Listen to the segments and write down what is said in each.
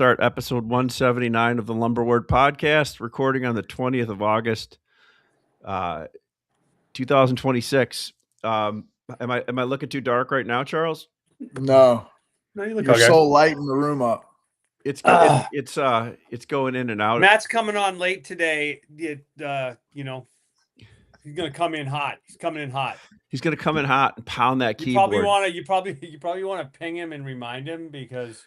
start episode 179 of the Lumber Word podcast, recording on the 20th of August, 2026. Am I looking too dark right now, Charles? No, you look you're okay. so lighting the room up. It's going in and out. Matt's coming on late today. He's gonna come in hot. He's coming in hot. He's going to come in hot and pound that You keyboard. probably want to ping him and remind him because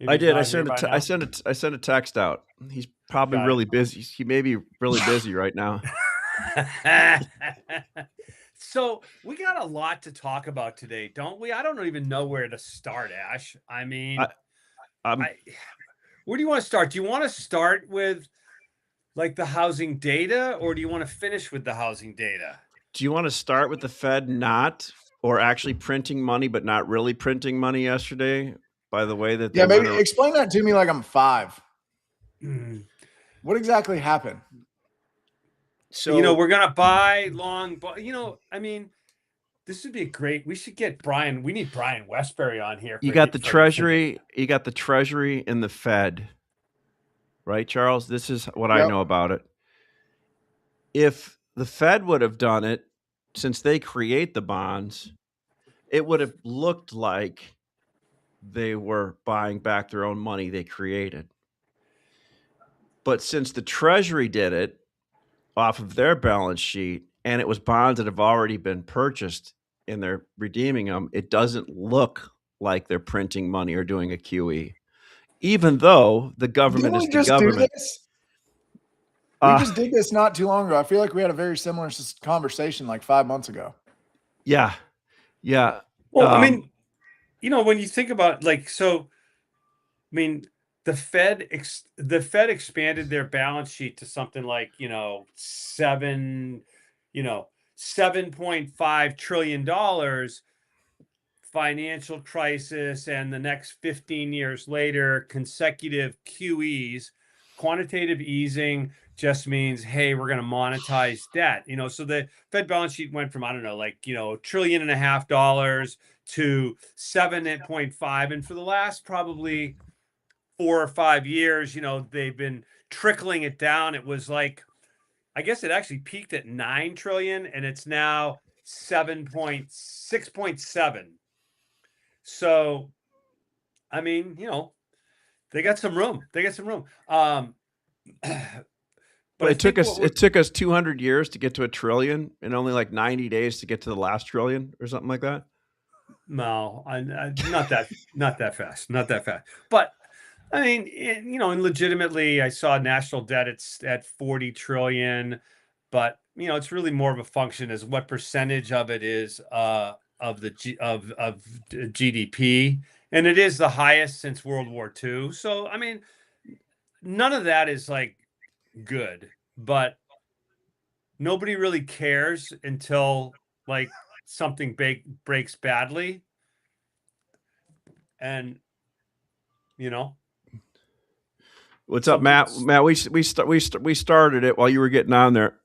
I did. I sent a text out. He's probably really busy. He may be really busy right now. So we got a lot to talk about today, don't we? I don't even know where to start, Ash. I mean, where do you want to start? Do you want to start with like the housing data, or do you want to finish with the housing data? Do you want to start with the Fed or actually printing money, but not really printing money yesterday? By the way, that maybe explain that to me like I'm 5. What exactly happened? So we're gonna buy long, but I mean, this would be we should get Brian. We need Brian Westbury on here. You got the Treasury and the Fed, right, Charles? This is what I know about it. If the Fed would have done it, since they create the bonds, it would have looked like they were buying back their own money they created. But since the Treasury did it off of their balance sheet, and it was bonds that have already been purchased and they're redeeming them, it doesn't look like they're printing money or doing a QE, even though the government is the government. We just did this not too long ago. I feel like we had a very similar conversation like 5 months ago. Yeah. Well, I mean, when you think about the Fed expanded their balance sheet to something like $7.5 trillion. Financial crisis, and the next 15 years later, consecutive QEs. Quantitative easing just means, hey, we're going to monetize debt. So the Fed balance sheet went from $1.5 trillion to $7.5, and for the last probably 4 or 5 years, they've been trickling it down. It was I guess it actually peaked at 9 trillion, and it's now 6.7. So, I mean, they got some room. But it took us 200 years to get to $1 trillion, and only like 90 days to get to the last trillion, or something like that. No, not that fast. But I mean, and legitimately, I saw national debt it's at 40 trillion, but it's really more of a function as what percentage of it is of GDP, and it is the highest since World War II. So I mean, none of that is good, but nobody really cares until something breaks badly, and what's up, Matt? Matt, we started it while you were getting on there.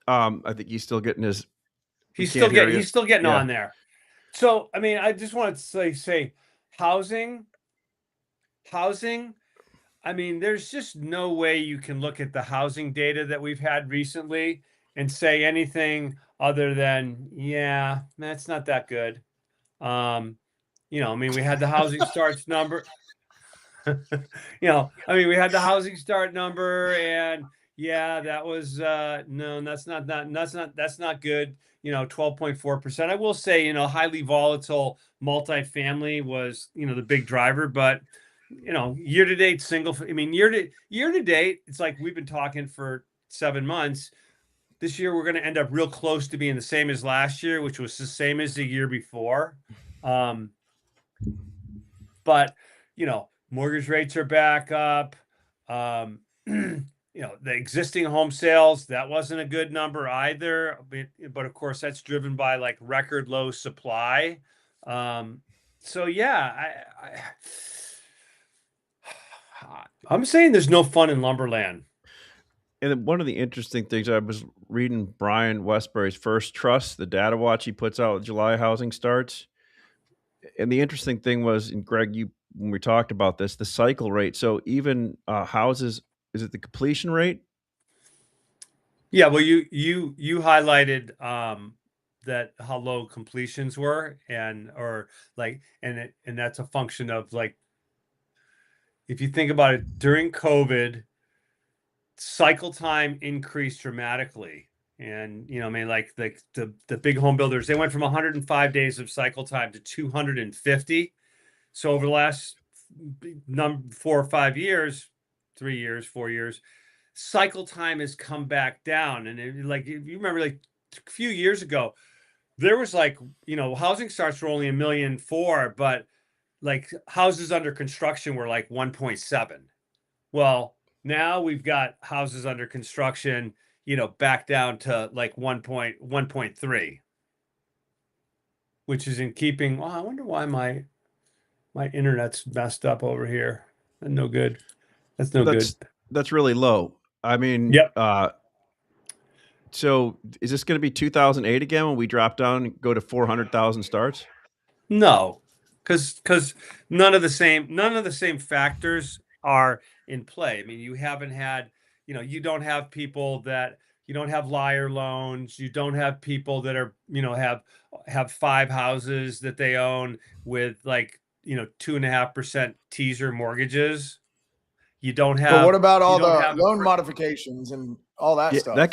I think he's still getting his. He's still getting on there. So I mean, I just want to say housing. I mean, there's just no way you can look at the housing data that we've had recently and say anything other than, yeah, that's not that good. I mean, we had the housing starts number. We had the housing start number, and yeah, that was no, that's not good. 12.4%. I will say, highly volatile multifamily was, the big driver, but year to date year to date, it's like we've been talking for 7 months. This year, we're going to end up real close to being the same as last year, which was the same as the year before. But, mortgage rates are back up. The existing home sales, that wasn't a good number either. But of course, that's driven by record low supply. So yeah, I'm saying there's no fun in Lumberland. And one of the interesting things, I was reading Brian Westbury's First Trust, the data watch he puts out with July housing starts. And the interesting thing was, and Greg, when we talked about this, the cycle rate. So even houses, is it the completion rate? Yeah, well, you highlighted that how low completions were, and that's a function of, like, if you think about it, during COVID, cycle time increased dramatically. And, I mean, like the big home builders, they went from 105 days of cycle time to 250. So over the last 4 or 5 years, 3 years, 4 years, cycle time has come back down. And like, if you remember, like a few years ago, there was like, housing starts were only 1.4 million, but like houses under construction were like 1.7. Well, now we've got houses under construction, back down to like 1.3, which is in keeping. Well, I wonder why my internet's messed up over here. No good. That's no good. That's really low. I mean, yep. So is this going to be 2008 again when we drop down and go to 400,000 starts? No, because none of the same factors are in play. I mean, you haven't had, you don't have people that, you don't have liar loans. You don't have people that are, have 5 houses that they own with, like, 2.5% teaser mortgages. You don't have. But what about all the loan modifications and all that stuff? That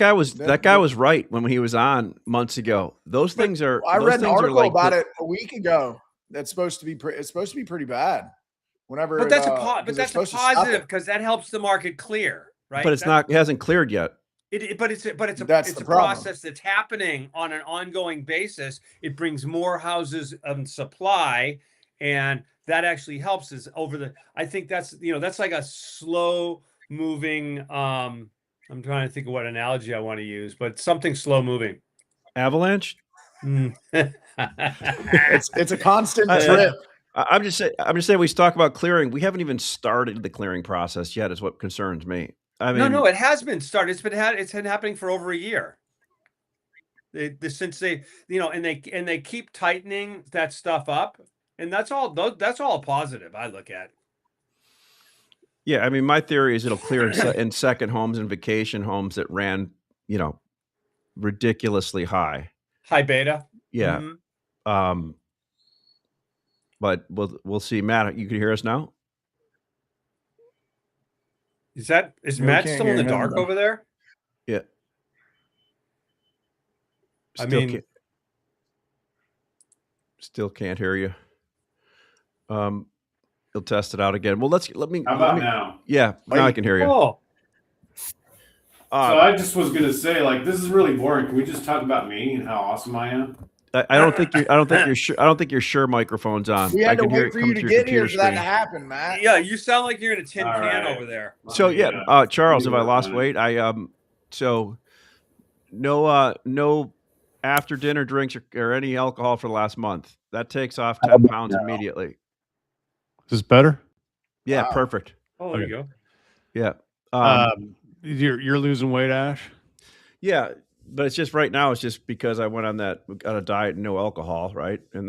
guy was right when he was on months ago. Those things are. I read an article about it a week ago. It's supposed to be pretty bad. Whenever, but that's a positive, because that helps the market clear, right? But it hasn't cleared yet. But it's a process that's happening on an ongoing basis. It brings more houses of supply, and that actually helps us I think that's like a slow moving. I'm trying to think of what analogy I want to use, but something slow moving. Avalanche. It's a constant drip. I'm just saying we talk about clearing. We haven't even started the clearing process yet, is what concerns me. I mean, no, it has been started. It's been happening for over a year. Since they, and they keep tightening that stuff up, and that's all positive I look at. Yeah, I mean, my theory is it'll clear in second homes and vacation homes that ran, ridiculously high beta. Yeah. Mm-hmm. But we'll see. Matt, you can hear us now? Is Matt still in the dark over there? Yeah. Still can't hear you. He'll test it out again. Well, let me. How about now? Yeah, now I can hear you. Oh. So I just was gonna say, like, this is really boring. Can we just talk about me and how awesome I am? I don't think your sure microphone's on. We had to wait for you to get here for that to happen, Matt. Yeah, you sound like you're in a tin can over there. So Charles, have I lost weight? So no after dinner drinks or any alcohol for the last month. That takes off 10 pounds immediately. Is this better? Yeah, wow. Perfect. Oh, there you go. Yeah. You're losing weight, Ash? Yeah, but it's just right now. It's just because I went on a diet and no alcohol, right? And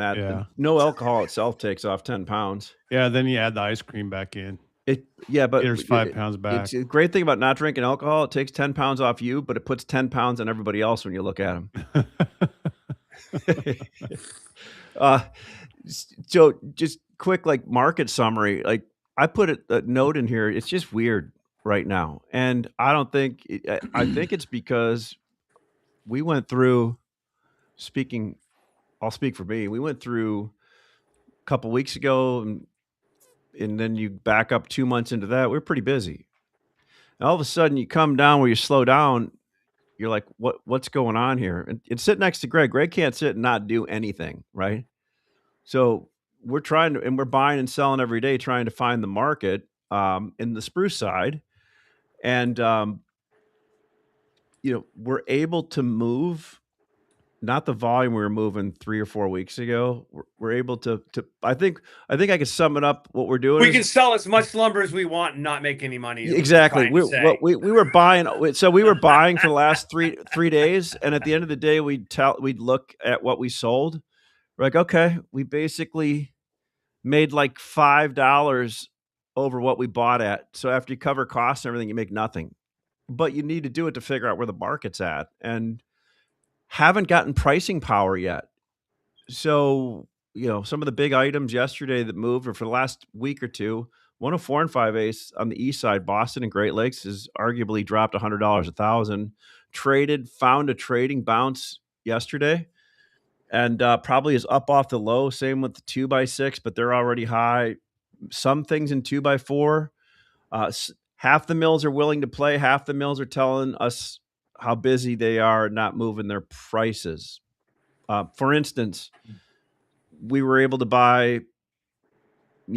no alcohol itself takes off 10 pounds. Yeah, then you add the ice cream back in. But there's 5 pounds back. It's a great thing about not drinking alcohol. It takes 10 pounds off you, but it puts 10 pounds on everybody else when you look at them. So just quick, like, market summary. Like, I put a note in here. It's just weird right now, and I think it's because we went through. I'll speak for me. We went through a couple weeks ago, and then you back up 2 months into that. We're pretty busy. And all of a sudden, you come down where you slow down. You're like, what's going on here? And sit next to Greg. Greg can't sit and not do anything, right? So we're we're buying and selling every day, trying to find the market in the spruce side. And, we're able to move, not the volume we were moving 3 or 4 weeks ago. We're able to I think I could sum it up. What we're doing, we can sell as much lumber as we want and not make any money. Exactly. We were buying. So we were buying for the last three days. And at the end of the day, we'd look at what we sold. We're like, okay, we basically made like $5 over what we bought at. So after you cover costs and everything, you make nothing. But you need to do it to figure out where the market's at, and haven't gotten pricing power yet. So, some of the big items yesterday that moved, or for the last week or two, 104 and 5/8 on the east side, Boston and Great Lakes has arguably dropped $100 a thousand. Found a trading bounce yesterday, and probably is up off the low. Same with the 2x6, but they're already high. Some things in 2x4. Half the mills are willing to play. Half the mills are telling us how busy they are and not moving their prices. For instance, we were able to buy,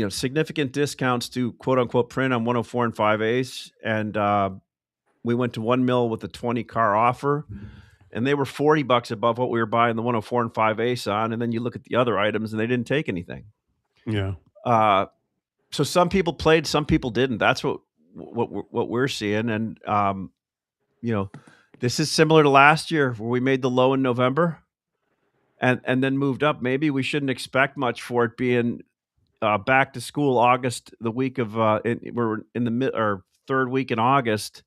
significant discounts to quote unquote print on 104 and 5/8. And we went to one mill with a 20 car offer, and they were $40 above what we were buying the 104 and 5/8 on. And then you look at the other items and they didn't take anything. Yeah. So some people played, some people didn't. That's what we're seeing. And, this is similar to last year where we made the low in November and then moved up. Maybe we shouldn't expect much for it being back to school August, the week of we're in the third week in August.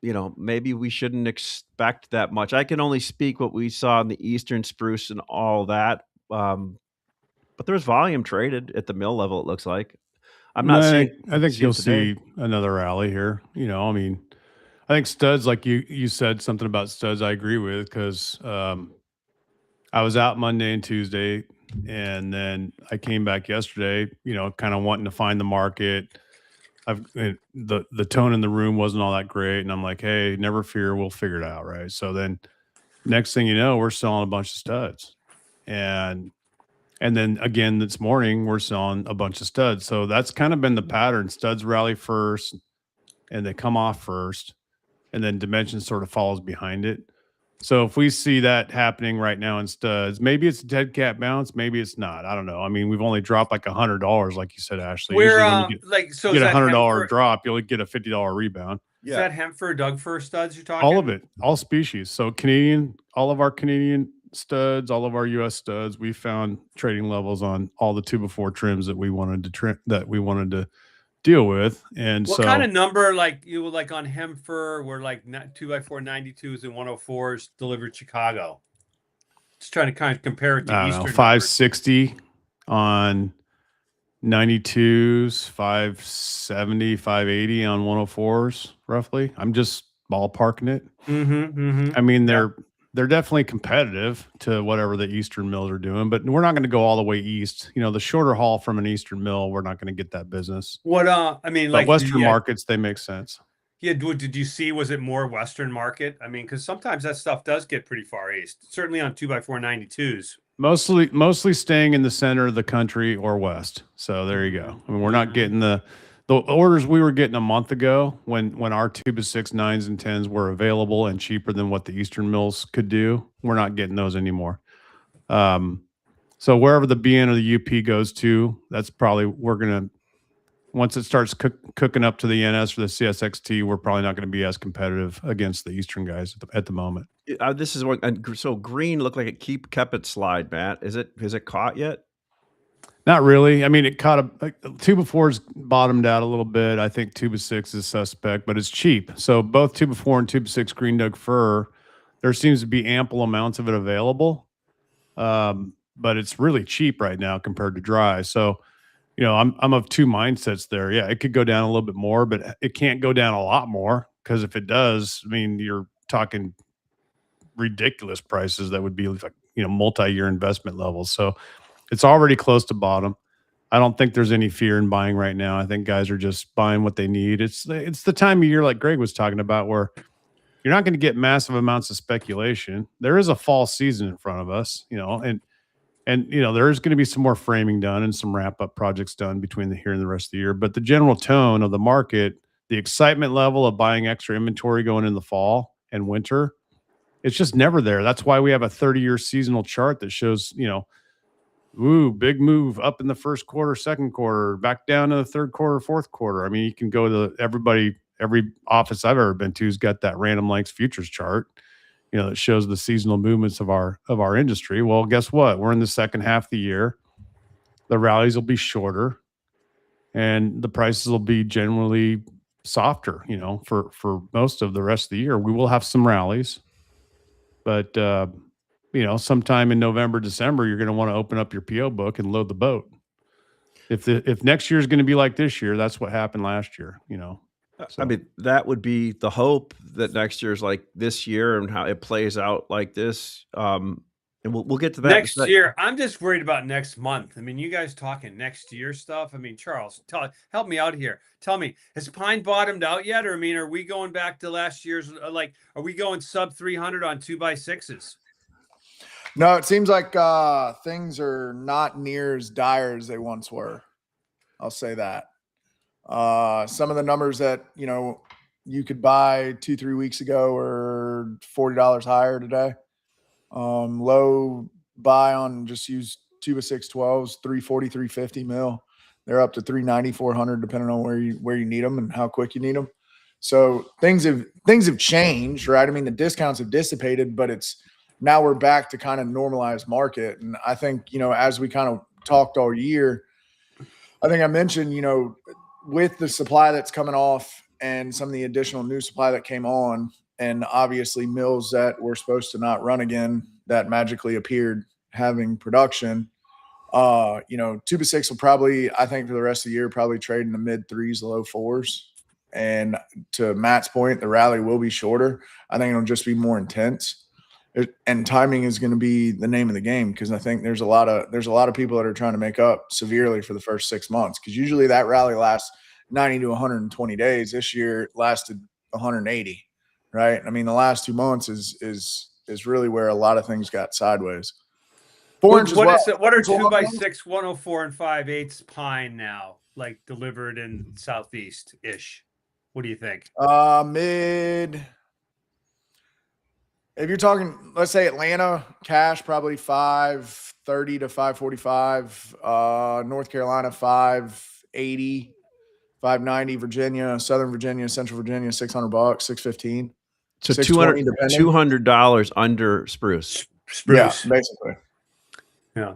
Maybe we shouldn't expect that much. I can only speak what we saw in the Eastern spruce and all that. But there's volume traded at the mill level, it looks like. I'm not saying I think you'll see another rally here. I think studs, like you said something about studs, I agree with, because I was out Monday and Tuesday, and then I came back yesterday, kind of wanting to find the market. The tone in the room wasn't all that great, and I'm like, hey, never fear, we'll figure it out, right? So then next thing you know, we're selling a bunch of studs. And then again this morning, we're selling a bunch of studs. So that's kind of been the pattern. Studs rally first, and they come off first, and then dimension sort of follows behind it. So if we see that happening right now in studs, maybe it's a dead cat bounce, maybe it's not. I don't know. I mean, we've only dropped like $100, like you said, Ashley. Where when you get a $100 drop, you'll get a $50 rebound. Is that Hemfer, Dougfir studs you're talking? All of it, all species. So all of our Canadian studs, all of our U.S. studs, we found trading levels on all the 2x4 trims that we wanted to deal with. And what kind of number, like on Hemfer, were like 2x4 92s and 104s delivered Chicago? Just trying to kind of compare it to Eastern. 560 on 92s, 570, 580 on 104s, roughly. I'm just ballparking it. I mean, they're definitely competitive to whatever the Eastern mills are doing, but we're not going to go all the way east. The shorter haul from an Eastern mill, we're not going to get that business. But Western markets, they make sense. Yeah. Did you see, was it more Western market? I mean, because sometimes that stuff does get pretty far east, certainly on 2x4 92s. Mostly staying in the center of the country or west. So there you go. I mean, we're not getting the orders we were getting a month ago when our 2x6 9s and 10s were available and cheaper than what the Eastern mills could do. We're not getting those anymore. So wherever the BN or the UP goes to, that's probably once it starts cooking up to the NS or the CSXT, we're probably not going to be as competitive against the Eastern guys at the moment. This is what, so green looked like it kept its slide, Matt. Has it caught yet? Not really. I mean, it caught 2x4's bottomed out a little bit. I think 2x6 is suspect, but it's cheap. So both 2x4 and 2x6 green Dougfir, there seems to be ample amounts of it available, but it's really cheap right now compared to dry. So, I'm of two mindsets there. Yeah, it could go down a little bit more, but it can't go down a lot more, because if it does, I mean, you're talking ridiculous prices that would be like, multi-year investment levels. So it's already close to bottom. I don't think there's any fear in buying right now. I think guys are just buying what they need. It's the time of year, like Gregg was talking about, where you're not going to get massive amounts of speculation. There is a fall season in front of us, and there's going to be some more framing done and some wrap up projects done between here and the rest of the year. But the general tone of the market, the excitement level of buying extra inventory going in the fall and winter, it's just never there. That's why we have a 30-year seasonal chart that shows, big move up in the first quarter, second quarter, back down to the third quarter, fourth quarter. I mean, you can go to every office I've ever been to has got that random lengths futures chart. that shows the seasonal movements of our industry. Well, guess what? We're in the second half of the year. The rallies will be shorter, and the prices will be generally softer. For most of the rest of the year, we will have some rallies, but sometime in November, December, you're going to want to open up your PO book and load the boat. If next year is going to be like this year, that's what happened last year. So. I mean, that would be the hope, that next year is like this year and how it plays out like this. And we'll get to that next year. I'm just worried about next month. I mean, you guys talking next year stuff. I mean, Charles, help me out here. Tell me, has Pine bottomed out yet? Or, I mean, are we going back to last year's, are we going sub 300 on 2x6s? No, it seems like things are not near as dire as they once were. I'll say that. Some of the numbers that, you could buy 2-3 weeks ago are $40 higher today. Low buy on just use 2x6 12s, 340, 350 mil. They're up to 390, 400, depending on where you need them and how quick you need them. So things have changed, right? I mean, the discounts have dissipated, but now we're back to kind of normalized market. And I think, as we kind of talked all year, I think I mentioned, with the supply that's coming off and some of the additional new supply that came on, and obviously mills that were supposed to not run again that magically appeared having production, 2x6 will probably, I think for the rest of the year, probably trade in the mid 3s, low 4s. And to Matt's point, the rally will be shorter. I think it'll just be more intense. And timing is going to be the name of the game, because I think there's a lot of people that are trying to make up severely for the first 6 months, because usually that rally lasts 90 to 120 days. This year it lasted 180, right? I mean, the last 2 months is really where a lot of things got sideways. 4 inches. What are 2x6 104 and 5/8 pine now, like delivered in Southeast ish? What do you think? Mid. If you're talking, let's say Atlanta, cash probably 530 to 545. North Carolina 580, 590. Virginia, Southern Virginia, Central Virginia, $600, 615. So $200 under spruce. Yeah, basically. Yeah.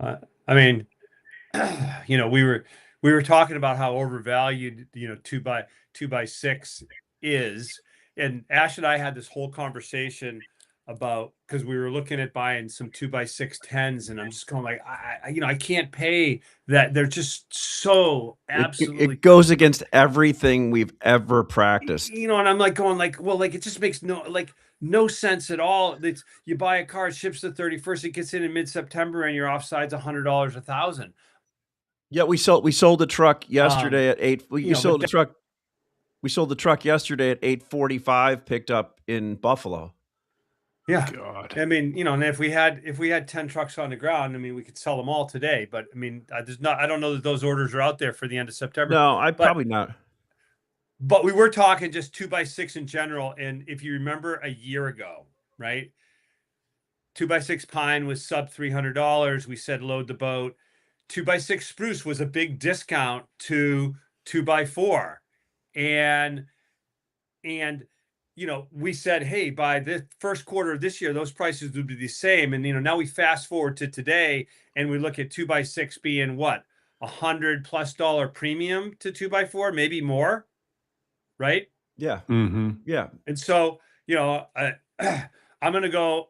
I mean, we were talking about how overvalued 2x6 is. And Ash and I had this whole conversation about, because we were looking at buying some 2x6 10s, and I'm just going like, I can't pay that. They're just so absolutely. It goes against everything we've ever practiced. And I'm like going like, well, like it just makes no sense at all. It's, you buy a car, it ships the 31st, it gets in mid-September, and your offside's $100, $1,000. Yeah, we sold the truck yesterday at 8. We sold the truck. We sold the truck yesterday at 8:45, picked up in Buffalo. Yeah. God. I mean, and if we had 10 trucks on the ground, I mean, we could sell them all today, but I mean, I don't know that those orders are out there for the end of September. No, probably not. But we were talking just 2x6 in general. And if you remember a year ago, right? 2x6 pine was sub $300. We said load the boat. 2x6 spruce was a big discount to 2x4. And we said, hey, by the first quarter of this year, those prices would be the same. And now we fast forward to today, and we look at 2x6 being what, $100+ premium to 2x4, maybe more, right? Yeah. Mm-hmm. Yeah. And so I'm gonna go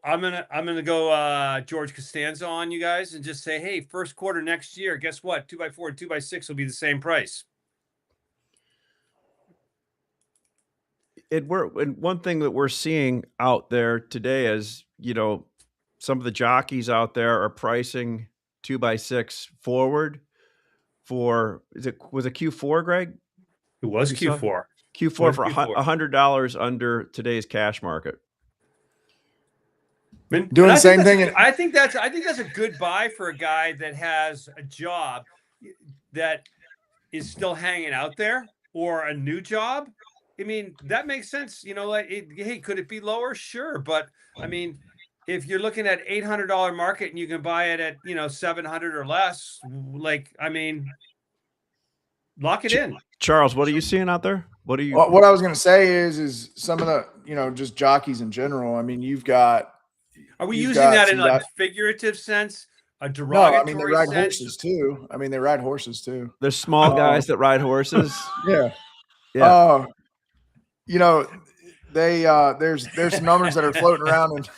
George Costanza on you guys and just say, hey, first quarter next year, guess what? 2x4 and 2x6 will be the same price. And one thing that we're seeing out there today is, some of the jockeys out there are pricing 2x6 forward for, was it Q4, Greg? It was Q4. Q4 for $100 under today's cash market. Doing the same thing. I think that's a good buy for a guy that has a job that is still hanging out there, or a new job. I mean, that makes sense. Hey, could it be lower? Sure. But I mean, if you're looking at $800 market and you can buy it at, $700 or less, lock it in. Charles, what are you seeing out there? What are you? What I was going to say is some of the, just jockeys in general. I mean, you've got. Are we you've using got that some in a guys- figurative sense? A No, derogatory I mean, they ride sense? horses too. They ride horses too. There's small guys that ride horses. Yeah. Yeah. There's some numbers that are floating around, and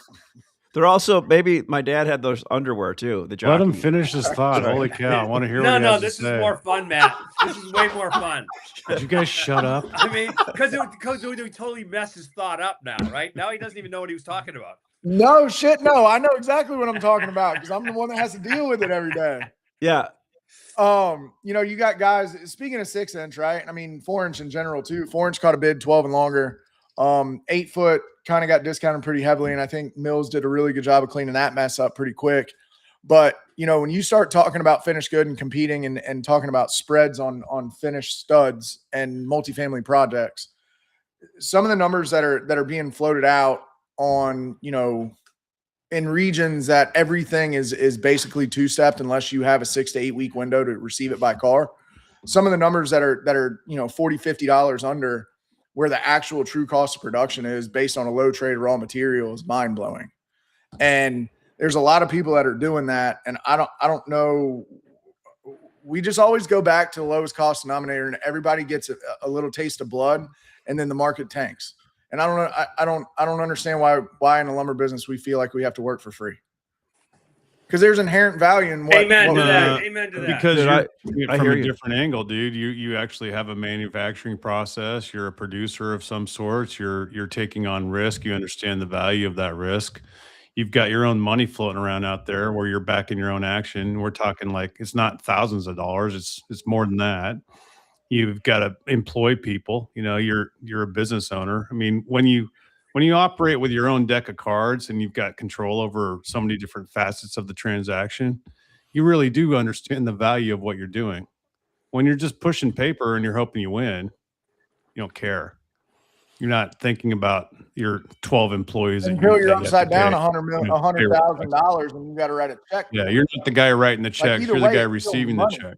They're also, maybe my dad had those underwear too. The Let him jockey. finish his thought. Sorry. Holy cow. I want to hear No, what he no, has this to is say. more fun, Matt. This is way more fun. Did you guys shut up? I mean, because we totally messed his thought up now, right? Now he doesn't even know what he was talking about. no shit. No, I know exactly what I'm talking about because I'm the one that has to deal with it every day. Yeah. You got guys, speaking of 6-inch, right? I mean, 4-inch in general too. 4-inch caught a bid 12 and longer. 8 foot kind of got discounted pretty heavily. And I think Mills did a really good job of cleaning that mess up pretty quick. But, when you start talking about finished good and competing and talking about spreads on finished studs and multifamily projects, some of the numbers that are being floated out on, in regions that everything is basically two-stepped unless you have a 6 to 8 week window to receive it by car. Some of the numbers that are $40, $50 under where the actual true cost of production is based on a low trade raw material is mind-blowing. And there's a lot of people that are doing that. And I don't know. We just always go back to the lowest cost denominator and everybody gets a little taste of blood and then the market tanks. And I don't know. I don't understand why in the lumber business we feel like we have to work for free. Because there's inherent value in what. Amen to what that. Amen to that. Because Dude, you're seeing it I from hear a you. different angle, dude. You actually have a manufacturing process. You're a producer of some sorts. You're taking on risk. You understand the value of that risk. You've got your own money floating around out there where you're backing your own action. We're talking like it's not thousands of dollars. It's more than that. You've got to employ people. You're a business owner. I mean, when you operate with your own deck of cards and you've got control over so many different facets of the transaction, you really do understand the value of what you're doing. When you're just pushing paper and you're hoping you win, you don't care. You're not thinking about your 12 employees. Until you're that you upside have to down pay. $100,000 and you got to write a check. Yeah, you're not the guy writing the checks. either You're the way, guy it's still receiving the money. check.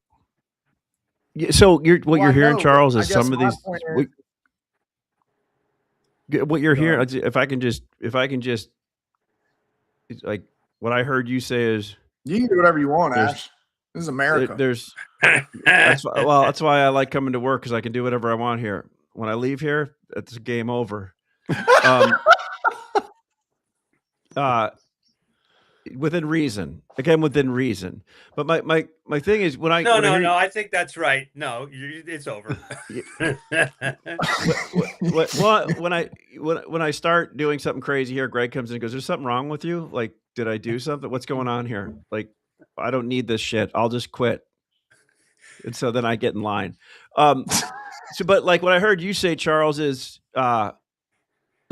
Yeah, so what Well, you're I hearing, know, Charles, but is I guess some of my these. point What you're Go hearing, ahead. if I can just, it's like what I heard you say is You can do whatever you want, There's- Ash. This is America. that's why I like coming to work because I can do whatever I want here. When I leave here, it's game over. Within reason, again, within reason. But my thing is when I No, I think that's right. No, it's over. when I start doing something crazy here, Greg comes in and goes, "There's something wrong with you? Like, did I do something? What's going on here? Like, I don't need this shit. I'll just quit." And so then I get in line. But like what I heard you say, Charles, is the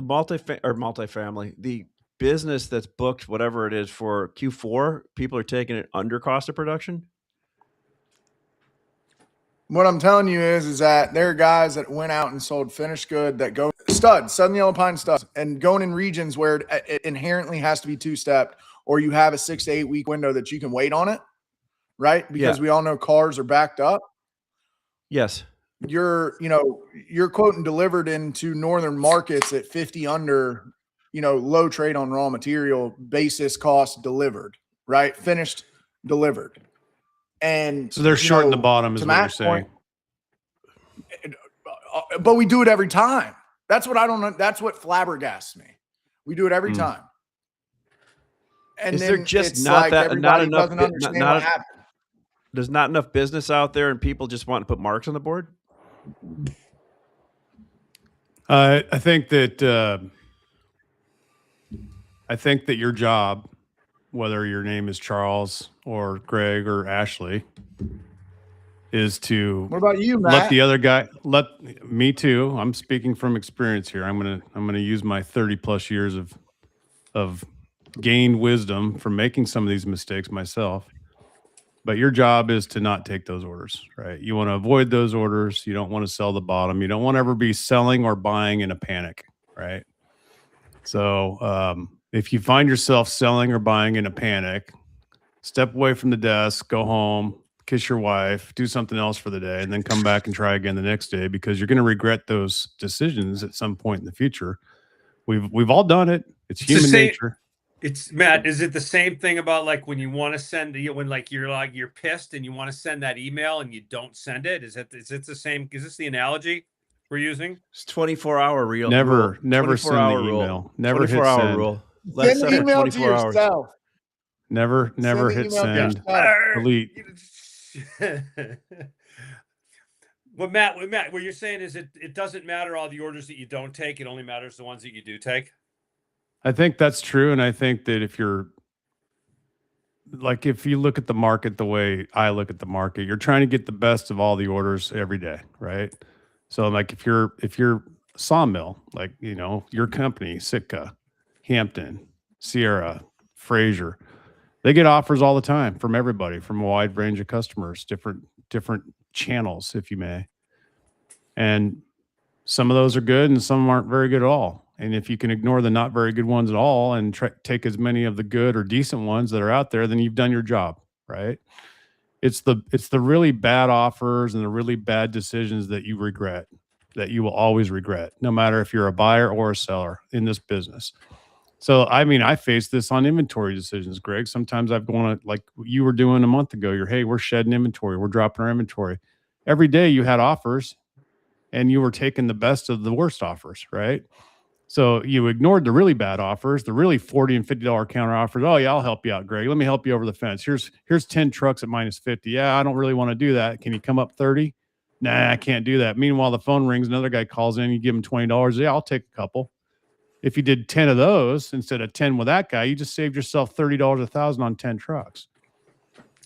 multifamily, the business that's booked, whatever it is for Q4, people are taking it under cost of production. What I'm telling you is that there are guys that went out and sold finished good that go studs, Southern Yellow Pine studs, and going in regions where it inherently has to be two-stepped, or you have a 6 to 8 week window that you can wait on it, right? Because we all know cars are backed up. Yes. You're quoting delivered into northern markets at 50 under, low trade on raw material, basis cost delivered, right? Finished delivered. And So they're shorting the bottom, is to what you're Matt's saying. point, but we do it every time. That's what I don't know. That's what flabbergasts me. We do it every time. And is then there just it's not like that not everybody enough? doesn't understand what happened. There's not enough business out there, and people just want to put marks on the board. I think that your job, whether your name is Charles or Greg or Ashley, is to What about you, Matt? let the other guy. Let me too. I'm speaking from experience here. I'm gonna use my 30 plus years of gained wisdom from making some of these mistakes myself. But your job is to not take those orders, right? You want to avoid those orders. You don't want to sell the bottom. You don't want to ever be selling or buying in a panic, right? So if you find yourself selling or buying in a panic, step away from the desk, go home, kiss your wife, do something else for the day, and then come back and try again the next day, because you're going to regret those decisions at some point in the future. We've all done it. It's human nature. It's Matt. Is it the same thing about like when you want to send when like you're pissed and you want to send that email and you don't send it? Is it the same? Is this the analogy we're using? It's 24-hour rule. Never send the rule. email. Never hit 24-hour send. rule. Send the email to hours. yourself. Never hit send. Delete. Well, Matt, what you're saying is it doesn't matter all the orders that you don't take. It only matters the ones that you do take. I think that's true. And I think that if you look at the market the way I look at the market, you're trying to get the best of all the orders every day, right? So like if you're Sawmill, like, you know, your company, Sitka, Hampton, Sierra, Fraser, they get offers all the time from everybody, from a wide range of customers, different channels, if you may. And some of those are good and some aren't very good at all. And if you can ignore the not very good ones at all and take as many of the good or decent ones that are out there, then you've done your job, right? It's the really bad offers and the really bad decisions that you regret, that you will always regret, no matter if you're a buyer or a seller in this business. So, I mean, I face this on inventory decisions, Greg. Sometimes I've gone like you were doing a month ago. Hey, we're shedding inventory. We're dropping our inventory. Every day you had offers and you were taking the best of the worst offers, right? So you ignored the really bad offers, the really $40 and $50 counter offers. Oh yeah, I'll help you out, Greg. Let me help you over the fence. Here's 10 trucks at -50. Yeah, I don't really want to do that. Can you come up 30? Nah, I can't do that. Meanwhile, the phone rings, another guy calls in, you give him $20. Yeah, I'll take a couple. If you did 10 of those instead of 10 with that guy, you just saved yourself $30, $1,000 on 10 trucks.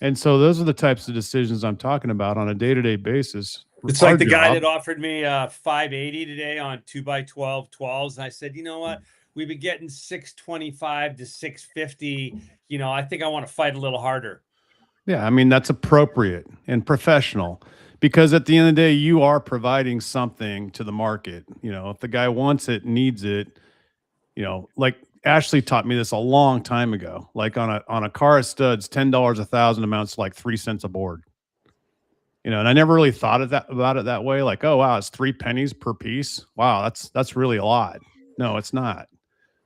And so those are the types of decisions I'm talking about on a day-to-day basis. It's like the guy that offered me $580 today on 2x12 12s. And I said, you know what? We've been getting 625 to 650. You know, I think I want to fight a little harder. Yeah, I mean, that's appropriate and professional, because at the end of the day, you are providing something to the market. You know, if the guy wants it, needs it, you know, like Ashley taught me this a long time ago. Like on a car of studs, $10 1,000 amounts to like 3 cents a board. You know, and I never really thought of about it that way. Like, oh wow, it's 3 pennies per piece. Wow, that's really a lot. No, it's not.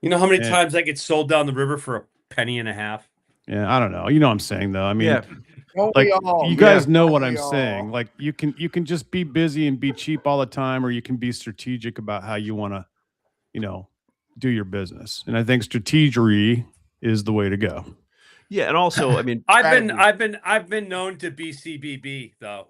You know how many times I get sold down the river for $0.015? Yeah, I don't know. You know what I'm saying though. I mean, Yeah. like you guys know what I'm saying. Like you can just be busy and be cheap all the time, or you can be strategic about how you want to, you know, do your business. And I think strategery is the way to go. Yeah, and also, I mean, I've been known to be CBB though.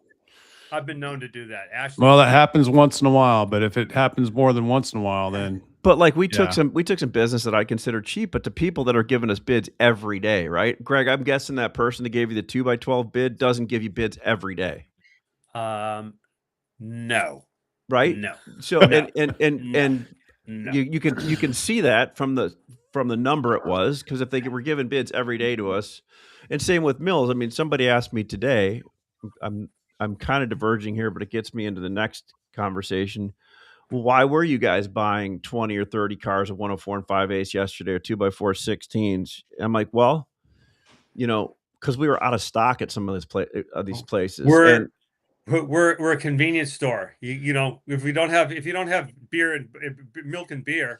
I've been known to do that. Ashley, well, that happens once in a while, but if it happens more than once in a while, then. But like we took some business that I consider cheap, but to people that are giving us bids every day, right? Greg, I'm guessing that person that gave you the 2x12 bid doesn't give you bids every day. No. Right? No. So no. and no. you can see that from the number it was, because if they were giving bids every day to us, and same with mills. I mean, somebody asked me today, I'm kind of diverging here, but it gets me into the next conversation. Well, why were you guys buying 20 or 30 cars of 104 and 5/8 yesterday, or 2x4 16s? I'm like, well, you know, because we were out of stock at some of these places. We're a convenience store. You know, if you don't have beer and milk and beer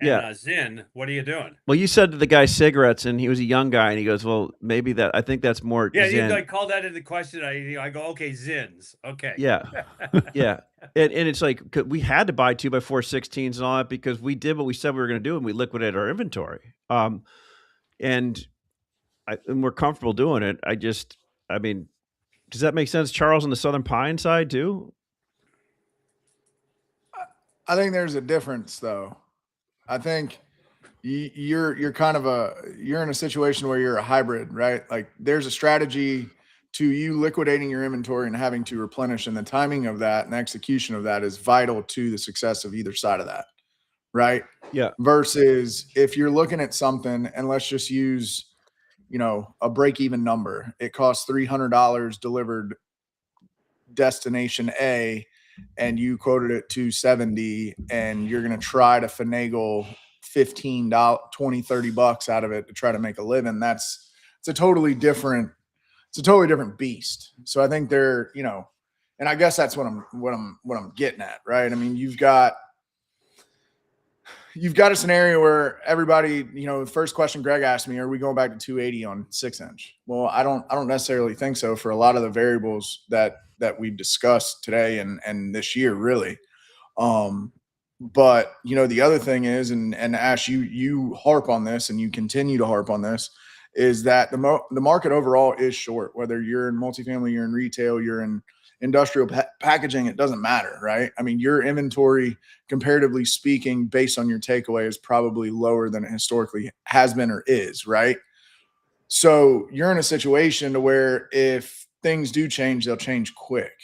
and Zinn, what are you doing? Well, you said to the guy cigarettes, and he was a young guy, and he goes, well, maybe I think that's more Yeah, Zinn. I called that into question. I go, okay, Zinns. Okay. Yeah. Yeah. And it's like, we had to buy 2x4 16s and all that because we did what we said we were going to do, and we liquidated our inventory. And we're comfortable doing it. I mean, does that make sense, Charles, on the Southern Pine side too? I think there's a difference, though. I think you're kind of you're in a situation where you're a hybrid, right? Like there's a strategy to you liquidating your inventory and having to replenish, and the timing of that and execution of that is vital to the success of either side of that, right? Yeah. Versus if you're looking at something, and let's just use, you know, a break-even number. It costs $300 delivered destination A, and you quoted it $270, and you're going to try to finagle $15, $20, $30 out of it to try to make a living. It's a totally different it's a totally different beast. So I think they're, you know, and I guess that's what I'm getting at, right? I mean, you've got a scenario where everybody, you know, the first question Greg asked me, are we going back to 280 on 6-inch? Well, I don't necessarily think so for a lot of the variables that we've discussed today and this year, really. But you know, the other thing is, and Ash, you harp on this and you continue to harp on this, is that the market overall is short. Whether you're in multifamily, you're in retail, you're in industrial packaging, it doesn't matter, right? I mean, your inventory, comparatively speaking, based on your takeaway, is probably lower than it historically has been or is, right? So you're in a situation to where if things do change, they'll change quick.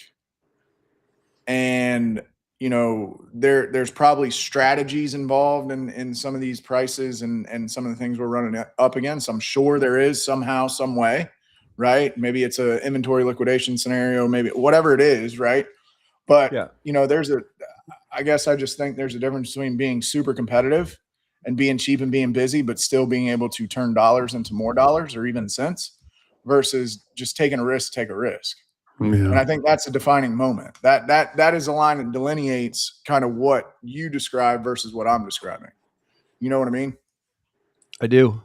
And you know, there's probably strategies involved in some of these prices and some of the things we're running up against. I'm sure there is somehow, some way, right? Maybe it's a inventory liquidation scenario, maybe whatever it is, right? But Yeah. you know, I guess I just think there's a difference between being super competitive and being cheap and being busy, but still being able to turn dollars into more dollars or even cents versus just taking a risk to take a risk. Yeah. And I think that's a defining moment. That is a line that delineates kind of what you describe versus what I'm describing. You know what I mean? I do.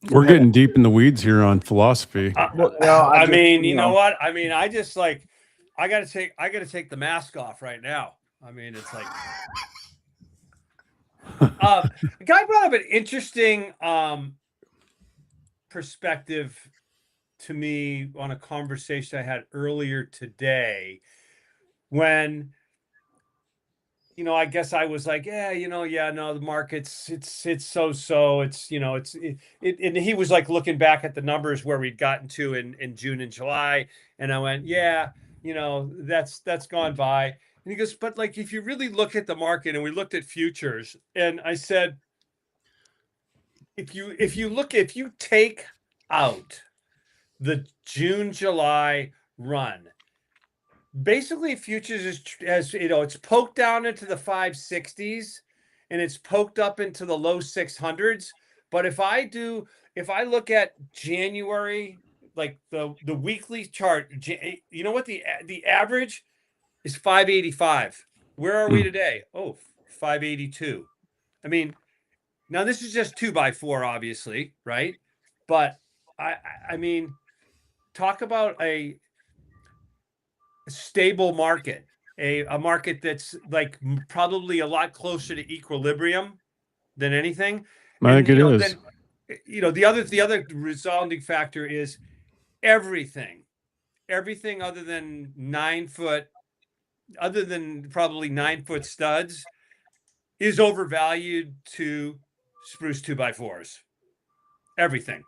We're getting deep in the weeds here on philosophy. I mean, you know what? I mean, I just like, I got to take the mask off right now. I mean, it's like, a guy brought up an interesting perspective to me on a conversation I had earlier today when, you know, I guess I was like, yeah, you know, yeah, no, the market's it's so, it's, you know, and he was like looking back at the numbers where we'd gotten to in June and July. And I went, yeah, you know, that's gone by. And he goes, but like, if you really look at the market, and we looked at futures, and I said, if you take out the June, July run, basically futures is, as you know, it's poked down into the 560s and it's poked up into the low 600s. But if I look at January, like the weekly chart, you know what, the average is 585. Where are we today? Oh, 582. I mean, now this is just 2x4, obviously, right? But I mean, talk about a stable market, a market that's like probably a lot closer to equilibrium than anything. I think it is. Then, you know, the other resounding factor is everything other than 9 foot, other than probably 9 foot studs, is overvalued to spruce 2x4s. Everything.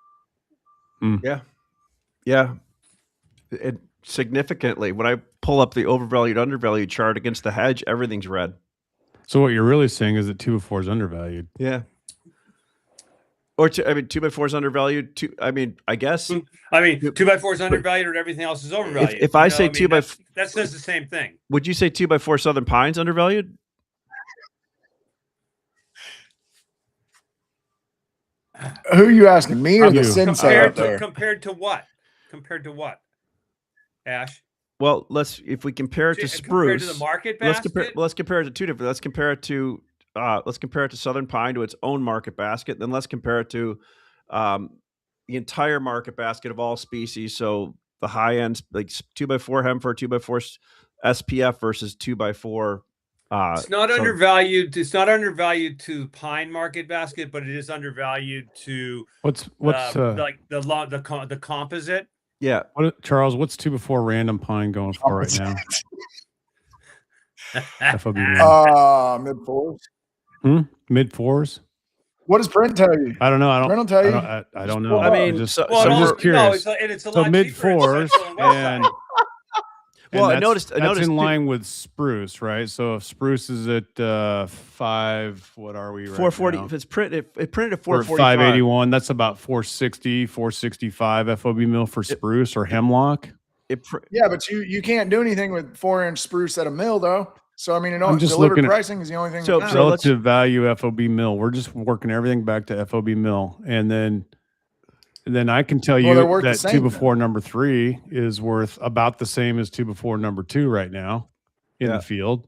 Yeah. It significantly. When I pull up the overvalued, undervalued chart against the hedge, everything's red. So what you're really saying is that 2x4 is undervalued. Yeah. Or 2x4 is undervalued. I guess. 2x4 is undervalued, or everything else is overvalued. If I say 2x4, that says the same thing. Would you say 2x4 Southern Pines undervalued? Who are you asking, me or the sensei out there? Compared to what? Compared to what? Ash? Well, if we compare it to spruce, compared to the market basket, let's compare it to two different. Let's compare it to Southern Pine, to its own market basket. Then let's compare it to the entire market basket of all species. So the high end, like 2x4 Hemfer, 2x4 SPF versus 2x4. It's not undervalued. It's not undervalued to pine market basket, but it is undervalued to what's like the composite. Yeah. Charles, what's 2x4 random pine going for right now? FOB mid fours. Mid fours. What does Brent tell you? I don't know. Brent will tell you. I don't know. I mean, I'm just curious. No, it's a lot mid fours and. Well, I noticed that's in line with spruce, right? So if spruce is at 5, what are we? 440. Right now? If it's printed at 445, 581. That's about 460, 465 FOB mil for spruce or hemlock. Yeah, but you can't do anything with 4-inch spruce at a mill, though. So I mean, I'm just delivered pricing is the only thing. So relative value FOB mil. We're just working everything back to FOB mil, and then And then I can tell Well, they're you worth the that same 2 then. before number 3 is worth about the same as 2 before number 2 right now in Yeah. the field.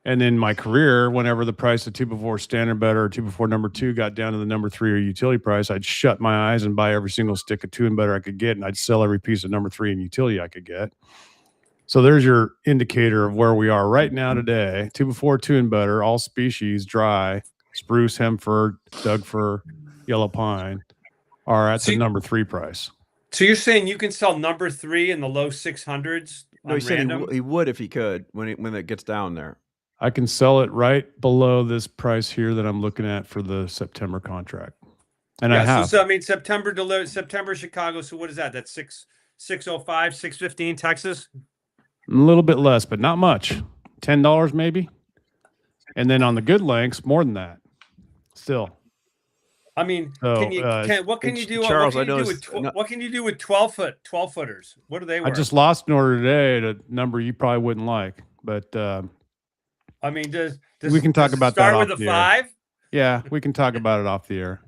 And in my career, whenever the price of 2 before standard better or 2 before number 2 got down to the number 3 or utility price, I'd shut my eyes and buy every single stick of 2 and better I could get, and I'd sell every piece of number 3 and utility I could get. So there's your indicator of where we are right now today. 2 before 2 and better, all species, dry, spruce, hem fir, Doug fir, yellow pine are at the number 3 price. So you're saying you can sell number 3 in the low 600s? No, he said random? he would if he could when it gets down there. I can sell it right below this price here that I'm looking at for the September contract. And I have. So I mean, September Chicago. So what is that? That's 605, 615 Texas. A little bit less, but not much. $10 maybe. And then on the good lengths, more than that. Still. I mean, So, what can you do? Charles, What can you do with 12 footers? What are they worth? I just lost an order today at a number you probably wouldn't like, but I mean, does we can talk about that start off with a the 5? Air. Yeah, we can talk about it off the air.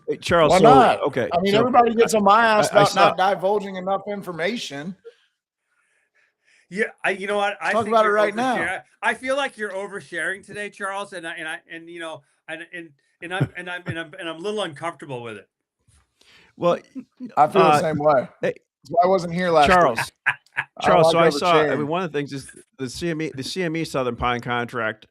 Hey, Charles, Why not? Okay. I mean, so everybody gets on my ass I about saw- not divulging enough information. Yeah, you know what? I Talk think about it you're right now. oversharing. I feel like you're oversharing today, Charles, and you know, and I'm a little uncomfortable with it. Well, I feel the same way. hey, I wasn't here last Charles. week. Charles, so I like saw. I oversharing. mean, one of the things is the CME Southern Pine contract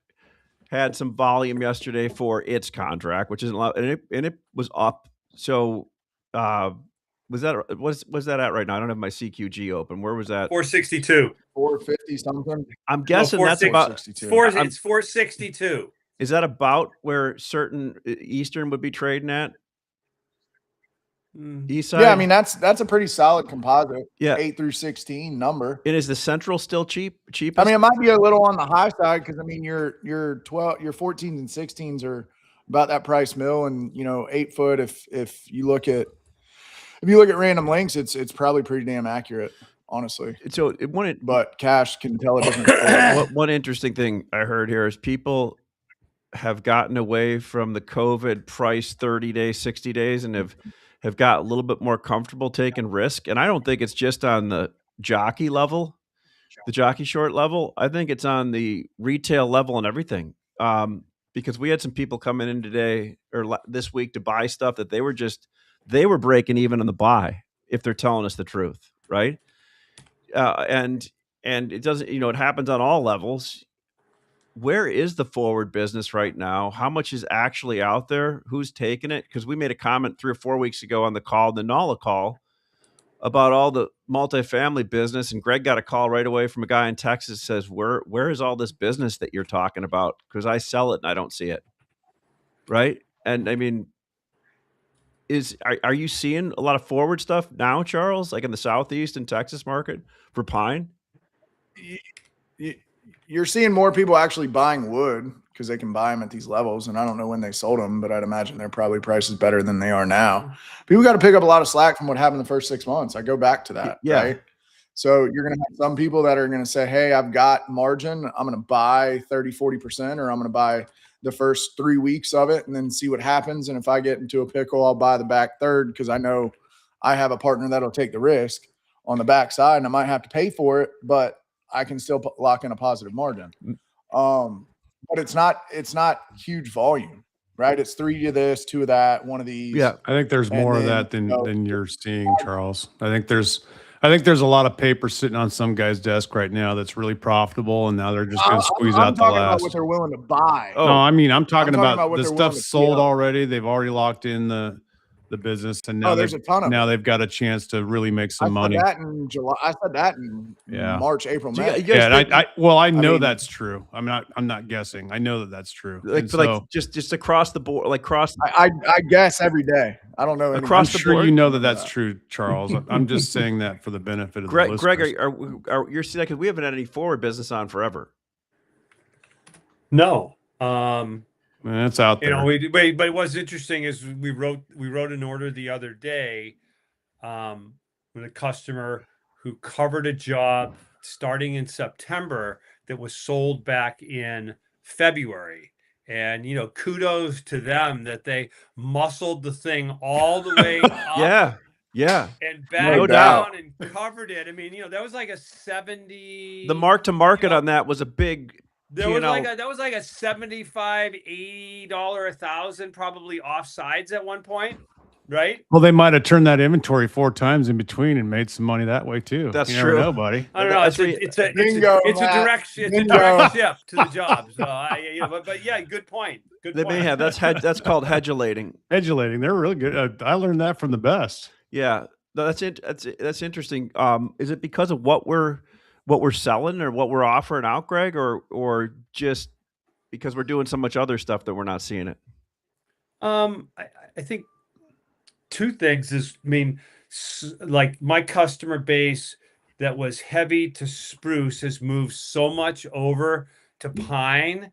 had some volume yesterday for its contract, which isn't a lot, and it was up. So, was that at right now? I don't have my CQG open. Where was that? 462. 450 something. I'm guessing that's about. It's 462. Is that about where certain Eastern would be trading at? East side? Yeah, I mean that's a pretty solid composite. Yeah. 8 through 16 number. And is the Central still cheapest? I mean, it might be a little on the high side because I mean your 14s and 16s are about that price mill, and 8 foot. If you look at random links, it's probably pretty damn accurate, honestly. So but cash can tell a different story. One interesting thing I heard here is people have gotten away from the COVID price 30 days, 60 days, and have got a little bit more comfortable taking risk. And I don't think it's just on the jockey level, the jockey short level. I think it's on the retail level and everything. Because we had some people coming in today or this week to buy stuff that they were breaking even on the buy if they're telling us the truth, right? And it doesn't, it happens on all levels. Where is the forward business right now? How much is actually out there? Who's taking it? Because we made a comment 3 or 4 weeks ago on the call, the NOLA call, about all the multifamily business. And Gregg got a call right away from a guy in Texas that says, where is all this business that you're talking about? Because I sell it and I don't see it. Right. And I mean, are you seeing a lot of forward stuff now, Charles, like in the Southeast and Texas market for pine? You're seeing more people actually buying wood because they can buy them at these levels. And I don't know when they sold them, but I'd imagine they're probably prices better than they are now. People got to pick up a lot of slack from what happened the first 6 months. I go back to that. Yeah. Right. So you're going to have some people that are going to say, hey, I've got margin. I'm going to buy 30, 40%, or I'm going to buy the first 3 weeks of it and then see what happens. And if I get into a pickle, I'll buy the back third because I know I have a partner that'll take the risk on the back side and I might have to pay for it, but I can still lock in a positive margin. But it's not huge volume, right? It's 3 of this, 2 of that, 1 of these. Yeah. I think there's more of that than you're seeing, Charles. I think there's a lot of paper sitting on some guy's desk right now that's really profitable, and now they're just going to squeeze out the talking last. about what they're willing to buy. No, I mean I'm talking about what the they're stuff willing to sold give. already. They've already locked in the business, and now there's a ton of now they've got a chance to really make some money. I said that in July. I said that in March, April, May. I know that's true. I'm not guessing. I know that's true. Just across the board, I guess every day. I don't know. Across I'm the sure board? you know that's true, Charles. I'm just saying that for the benefit of the listeners. Greg, you're seeing that because we haven't had any forward business on forever. No. It's out there. But what's interesting is we wrote an order the other day with a customer who covered a job starting in September that was sold back in February. And, you know, kudos to them that they muscled the thing all the way up yeah, and No back doubt. down and covered it. I mean, you know, that was like a 70. the mark to market you know, on that was a big There was P&L. that was like a $75, $80, $1,000 probably offsides at one point, right? Well, they might have turned that inventory 4 times in between and made some money that way too. That's You never true. know, buddy. I don't know. That's where you- Bingo, It's a Matt. direct Bingo. ship to the job. So you know, but yeah, good point. Good they point. may have that's called hedulating. Hedulating, they're really good. I learned that from the best. Yeah, no, that's it. That's interesting. Is it because of what we're selling or what we're offering out, Greg, or just because we're doing so much other stuff that we're not seeing it? I think two things is, I mean, like my customer base that was heavy to spruce has moved so much over to pine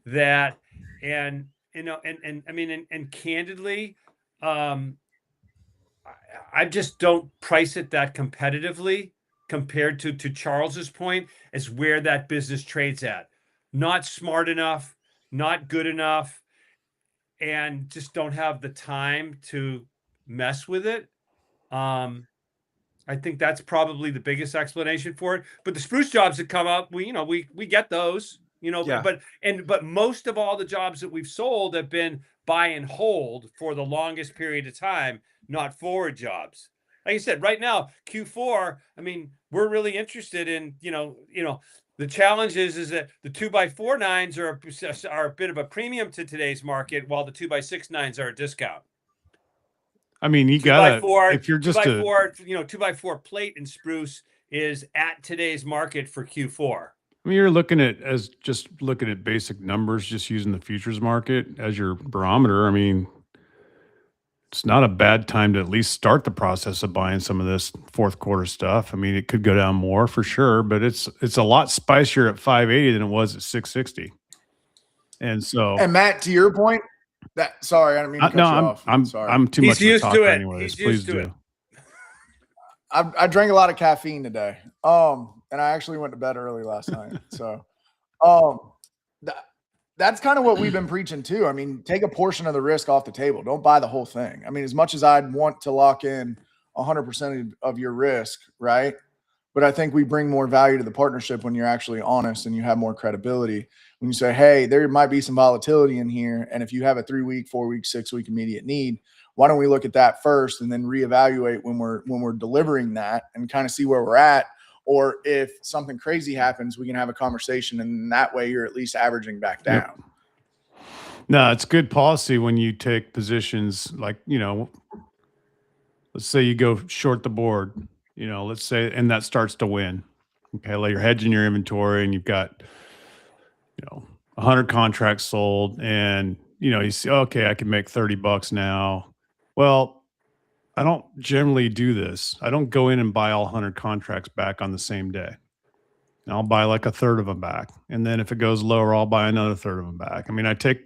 that, and you know, and I mean, and candidly, I just don't price it that competitively compared to Charles's point as where that business trades at. Not smart enough, not good enough, and just don't have the time to mess with it. I think that's probably the biggest explanation for it. But the spruce jobs that come up, we get those, Yeah. but most of all the jobs that we've sold have been buy and hold for the longest period of time, not forward jobs. Like I said, right now, Q4, I mean, we're really interested in, the challenge is that the 2x4 nines are a bit of a premium to today's market, while the 2x6 nines are a discount. I mean, you gotta, if you're just 2x4 plate and spruce is at today's market for Q4. I mean, you're looking at basic numbers, just using the futures market as your barometer. I mean, it's not a bad time to at least start the process of buying some of this fourth quarter stuff. I mean, it could go down more for sure, but it's a lot spicier at 580 than it was at 660. And so, And Matt, to your point, sorry, I didn't mean to cut you off. I'm too much of a talker anyways. Please do. I drank a lot of caffeine today. And I actually went to bed early last night. So, that's kind of what we've been preaching too. I mean, take a portion of the risk off the table. Don't buy the whole thing. I mean, as much as I'd want to lock in 100% of your risk, right? But I think we bring more value to the partnership when you're actually honest and you have more credibility. When you say, hey, there might be some volatility in here. And if you have a 3-week, 4-week, 6-week immediate need, why don't we look at that first and then reevaluate when we're delivering that and kind of see where we're at? Or if something crazy happens, we can have a conversation, and that way you're at least averaging back down. Yep. No, it's good policy when you take positions like, let's say you go short the board, let's say, and that starts to win. Okay, like you're hedging your inventory and you've got, 100 contracts sold, and, you see, okay, I can make $30 now. Well, I don't generally do this. I don't go in and buy all 100 contracts back on the same day. I'll buy like a third of them back. And then if it goes lower, I'll buy another third of them back. I mean, I take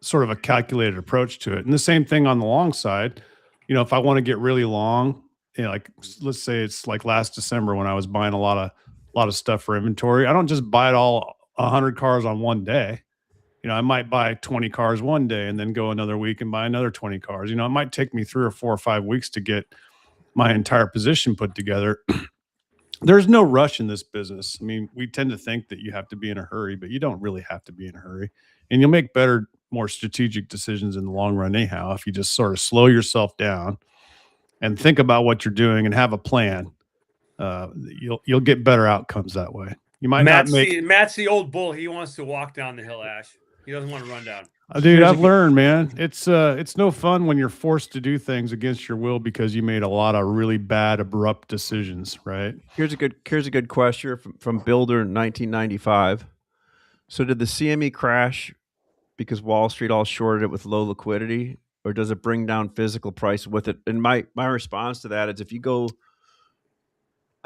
sort of a calculated approach to it. And the same thing on the long side. If I want to get really long, like let's say it's like last December when I was buying a lot of stuff for inventory. I don't just buy it all 100 cars on one day. I might buy 20 cars one day and then go another week and buy another 20 cars. It might take me 3 or 4 or 5 weeks to get my entire position put together. There's no rush in this business. I mean, we tend to think that you have to be in a hurry, but you don't really have to be in a hurry. And you'll make better, more strategic decisions in the long run anyhow if you just sort of slow yourself down and think about what you're doing and have a plan. You'll get better outcomes that way. You might Matt's the old bull. He wants to walk down the hill, Ash. He doesn't want to run down. Dude, I've learned, man. It's no fun when you're forced to do things against your will because you made a lot of really bad, abrupt decisions, right? Here's a good question from Builder in 1995. So did the CME crash because Wall Street all shorted it with low liquidity, or does it bring down physical price with it? And my response to that is, if you go,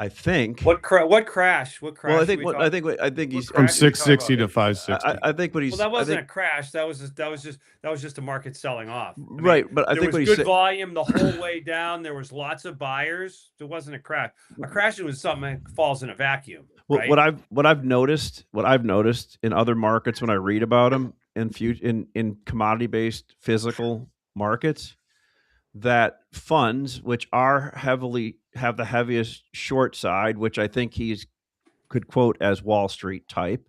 I think. What crash? What crash? Well, I are think we what talking- I think what I think what he's From crash are we talking 660 about? to 560. I think what he's Well, that I wasn't think a crash. That was just a market selling off. I mean, right, but I there think was what he's good volume the whole way down. There was lots of buyers. It wasn't a crash. A crash was something that falls in a vacuum, right? what I've noticed in other markets when I read about them in commodity based physical markets, that funds which are have the heaviest short side, which I think he's could quote as Wall Street type.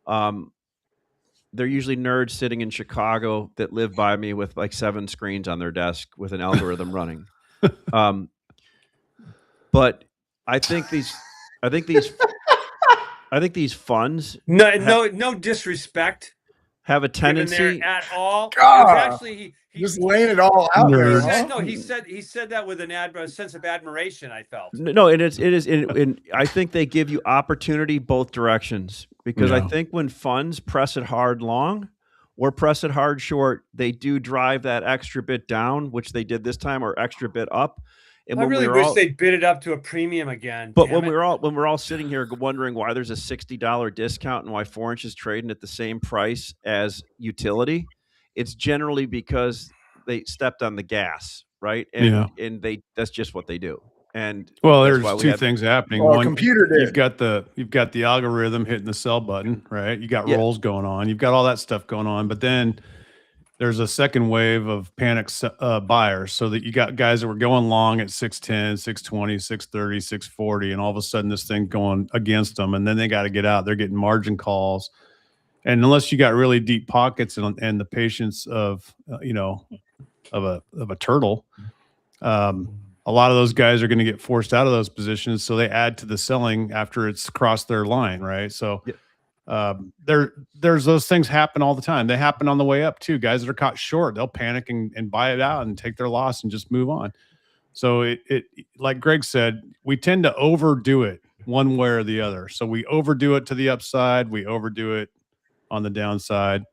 They're usually nerds sitting in Chicago that live by me with like 7 screens on their desk with an algorithm running. But I think these funds No disrespect have a given tendency. there at all. It was God, actually he just laying it all out there. Nerds. said, Huh? no, he said that with a sense of admiration. I felt. No, it is, and I think they give you opportunity both directions, because I Yeah. think when funds press it hard long or press it hard short, they do drive that extra bit down, which they did this time, or extra bit up. And I when really we were wish all, they'd bid it up to a premium again. but damn when it. we're all sitting here wondering why there's a $60 discount and why 4-inch is trading at the same price as utility, it's generally because they stepped on the gas, right? Yeah. And that's just what they do. And Well, that's there's why we two had- things happening. Well, a One, computer did. you've got the algorithm hitting the sell button, right? You got Yeah. rolls going on. You've got all that stuff going on, but then there's a second wave of panic buyers, so that you got guys that were going long at 610, 620, 630, 640, and all of a sudden this thing going against them, and then they got to get out. They're getting margin calls, and unless you got really deep pockets and the patience of of a turtle, a lot of those guys are going to get forced out of those positions, so they add to the selling after it's crossed their line, right? So. Yeah. There's those things happen all the time. They happen on the way up too. Guys that are caught short, they'll panic and buy it out and take their loss and just move on. So it like Greg said, we tend to overdo it one way or the other. So we overdo it to the upside, we overdo it on the downside,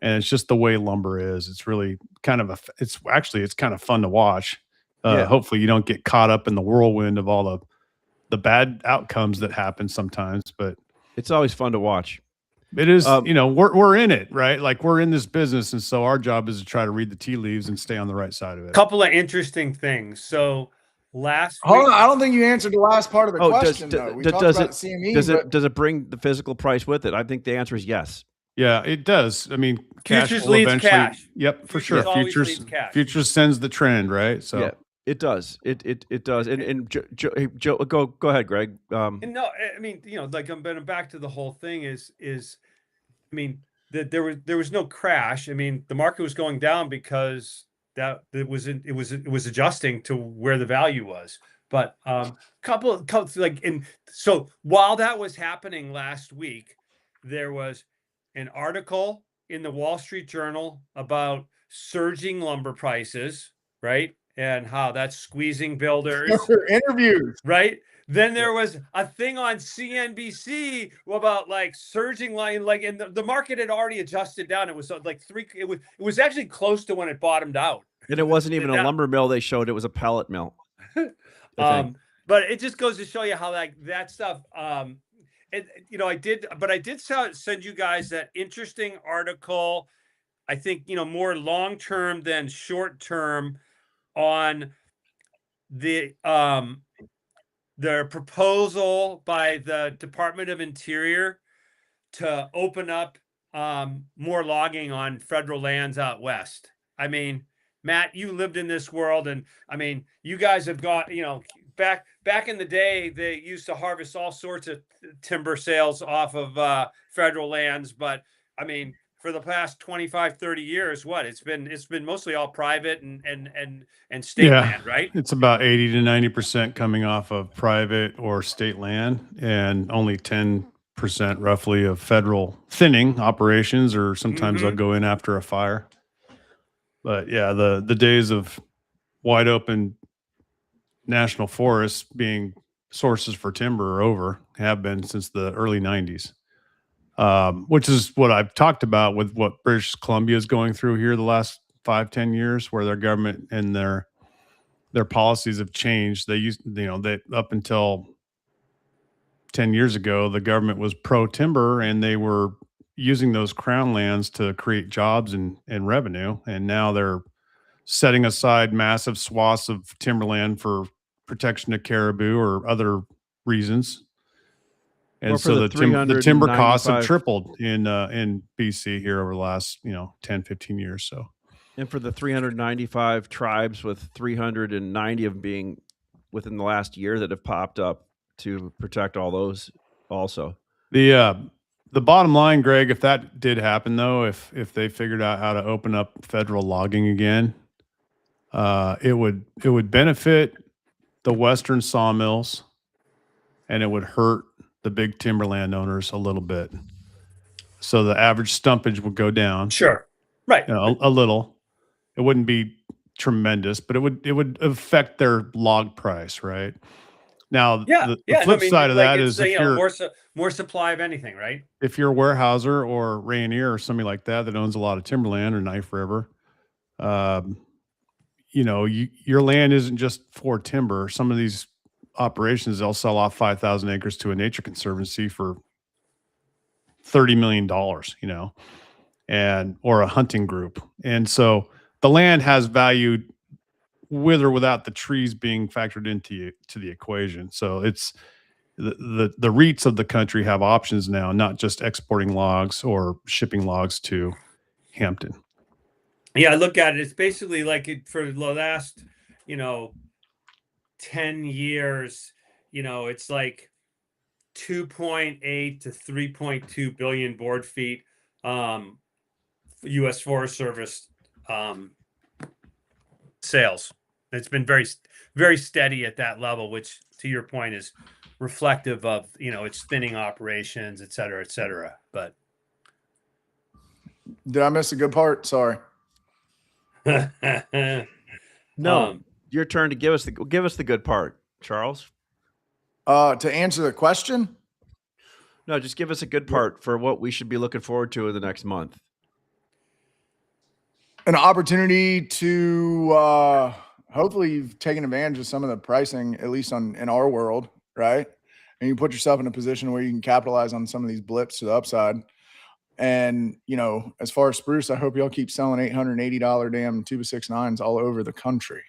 and it's just the way lumber is. It's really kind of it's kind of fun to watch. Yeah. Hopefully you don't get caught up in the whirlwind of all the bad outcomes that happen sometimes, but it's always fun to watch. it is, we're in it, right? Like we're in this business. And so our job is to try to read the tea leaves and stay on the right side of it. Couple of interesting things. So last Hold week, on, I don't think you answered the last part of the question. does, though. We does, talked does about it CME, does it bring the physical price with it? I think the answer is yes. Yeah, it does. I mean, cash Futures will leads eventually. cash. Yep, for Futures sure. always leads cash. Futures sends the trend, right? So Yeah, it does. It does. And Joe, go ahead, Greg. And no, I mean, like I'm back to the whole thing is I mean, that there was no crash. I mean, the market was going down because it was adjusting to where the value was. But couple like, and so while that was happening last week, there was an article in the Wall Street Journal about surging lumber prices, right? And how that's squeezing builders, interviews. right? Then there was a thing on CNBC about like surging like and the market had already adjusted down. It was like it was actually close to when it bottomed out. And it wasn't even a lumber mill they showed, it was a pellet mill. But it just goes to show you how like that stuff I did send you guys that interesting article, I think, more long-term than short-term, on their proposal by the Department of Interior to open up more logging on federal lands out west. I mean, Matt, you lived in this world, and I mean, you guys have got, back in the day, they used to harvest all sorts of timber sales off of federal lands, but I mean, for the past 25, 30 years, it's been mostly all private and state land, right? It's about 80 to 90% coming off of private or state land, and only 10% roughly of federal thinning operations, or sometimes they'll go in after a fire. But yeah, the days of wide open national forests being sources for timber are over, have been since the early 90s. Which is what I've talked about with what British Columbia is going through here the last 5-10 years, where their government and their policies have changed. They used, they up until 10 years ago, the government was pro timber and they were using those crown lands to create jobs and revenue. And now they're setting aside massive swaths of timberland for protection of caribou or other reasons. And Well, for so the the timber costs have 395 tripled in BC here over the last, 10, 15 years. So, and for the 395 tribes, with 390 of them being within the last year that have popped up to protect all those also. The bottom line, Greg, if that did happen though, if they figured out how to open up federal logging again, it would benefit the Western sawmills, and it would hurt the big timberland owners a little bit. So the average stumpage would go down. Sure. Right. A little. It wouldn't be tremendous, but it would affect their log price, right? Now, the flip side of that is if you're more supply of anything, right? If you're a warehouser or Rayonier or somebody like that owns a lot of timberland, or Knife River, your land isn't just for timber. Some of these operations, they'll sell off 5,000 acres to a nature conservancy for $30 million, or a hunting group. And so the land has value with or without the trees being factored into the equation. So it's the REITs of the country have options now, not just exporting logs or shipping logs to Hampton. Yeah, I look at it. It's basically like for the last, 10 years, it's like 2.8 to 3.2 billion board feet, U.S. Forest Service sales. It's been very, very steady at that level, which, to your point, is reflective of, its thinning operations, et cetera, et cetera. But did I miss a good part? Sorry. No, your turn to give us the good part, Charles. To answer the question? No, just give us a good part for what we should be looking forward to in the next month. An opportunity to hopefully you've taken advantage of some of the pricing, at least in our world, right? And you put yourself in a position where you can capitalize on some of these blips to the upside. And, as far as spruce, I hope y'all keep selling $880 damn 2x6.9s all over the country.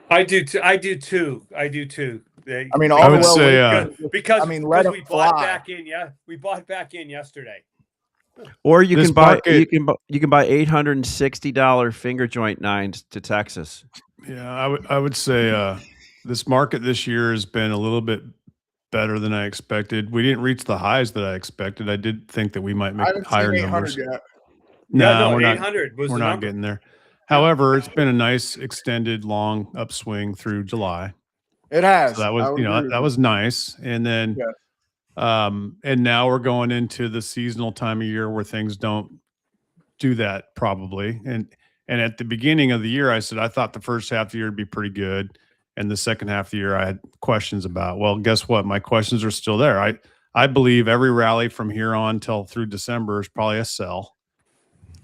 I do too. I do too. I mean, all I the would well say, because let we it bought fly. back in. Yeah, we bought back in yesterday. Or you This can buy market- you can buy $860 finger joint nines to Texas. Yeah, I would say this market this year has been a little bit better than I expected. We didn't reach the highs that I expected. I did think that we might I make haven't higher seen 800 numbers. yet. No, we're 800 was we're the not number. getting there. However, it's been a nice extended long upswing through July. It has. So that was, that was nice. And then, and now we're going into the seasonal time of year where things don't do that probably. And at the beginning of the year, I said, I thought the first half of the year would be pretty good. And the second half of the year I had questions about. Well, guess what? My questions are still there. I believe every rally from here on till through December is probably a sell.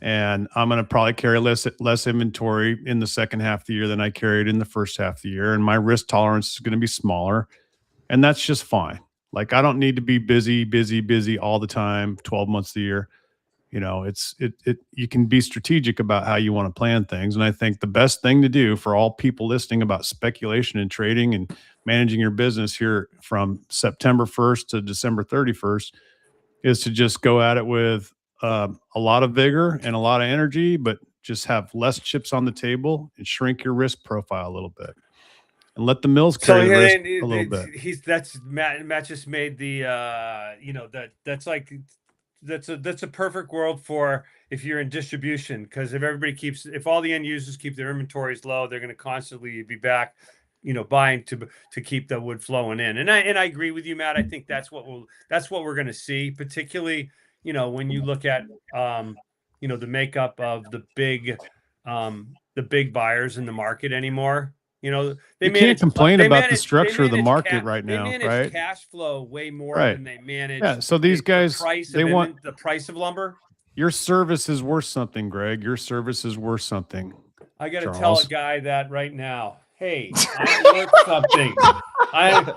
And I'm going to probably carry less inventory in the second half of the year than I carried in the first half of the year. And my risk tolerance is going to be smaller. And that's just fine. Like, I don't need to be busy all the time, 12 months a year. You can be strategic about how you want to plan things. And I think the best thing to do for all people listening about speculation and trading and managing your business here from September 1st to December 31st is to just go at it with a lot of vigor and a lot of energy, but just have less chips on the table and shrink your risk profile a little bit and let the mills carry the risk a little bit. Matt just made the, that's a perfect world for if you're in distribution, because if all the end users keep their inventories low, they're going to constantly be back, buying to keep the wood flowing in. And I agree with you, Matt. I think that's what we're going to see, particularly, when you look at, the makeup of the big buyers in the market anymore. You can't complain about the structure of the market right now, they manage right? cash flow way more than they manage. Yeah. So these guys, they want the price of lumber. Your service is worth something, Greg. Your service is worth something. I got to tell a guy that right now. Hey, I'm worth something. I